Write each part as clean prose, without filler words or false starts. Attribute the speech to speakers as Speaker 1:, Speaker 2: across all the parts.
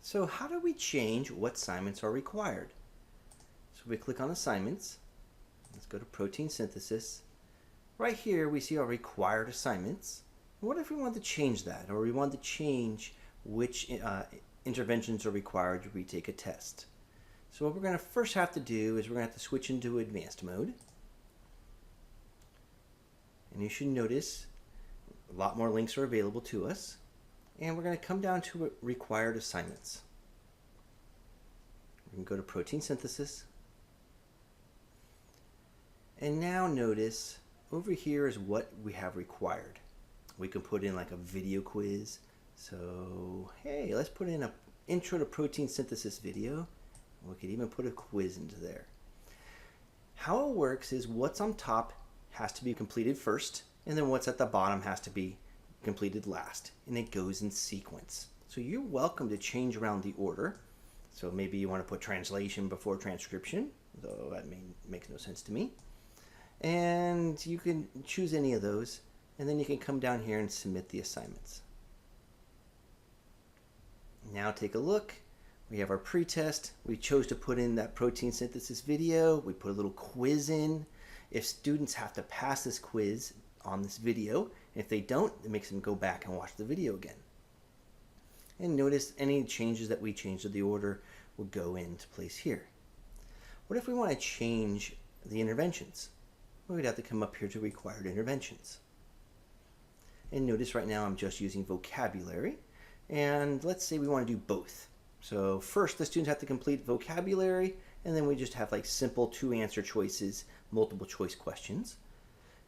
Speaker 1: So how do we change what assignments are required? So we click on assignments. Let's go to protein synthesis. Right here we see our required assignments. What if we want to change that, or we want to change which interventions are required to retake a test? So what we're going to first have to do is we're going to have to switch into advanced mode. And you should notice a lot more links are available to us. And we're going to come down to required assignments. We can go to protein synthesis. And now notice over here is what we have required. We can put in like a video quiz. So, hey, let's put in an intro to protein synthesis video. We could even put a quiz into there. How it works is what's on top has to be completed first, and then what's at the bottom has to be completed last, and it goes in sequence. So you're welcome to change around the order. So maybe you want to put translation before transcription, though that makes no sense to me. And you can choose any of those, and then you can come down here and submit the assignments. Now take a look. We have our pretest. We chose to put in that protein synthesis video. We put a little quiz in. If students have to pass this quiz on this video, if they don't, it makes them go back and watch the video again. And notice any changes that we change to the order will go into place here. What if we want to change the interventions? Well, we'd have to come up here to required interventions. And notice right now I'm just using vocabulary. And let's say we want to do both. So first the students have to complete vocabulary, and then we just have like simple 2-answer choices, multiple choice questions.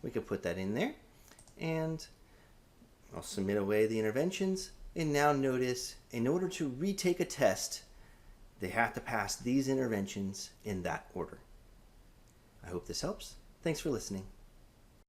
Speaker 1: We could put that in there, and I'll submit away the interventions. And now notice, in order to retake a test, they have to pass these interventions in that order. I hope this helps. Thanks for listening.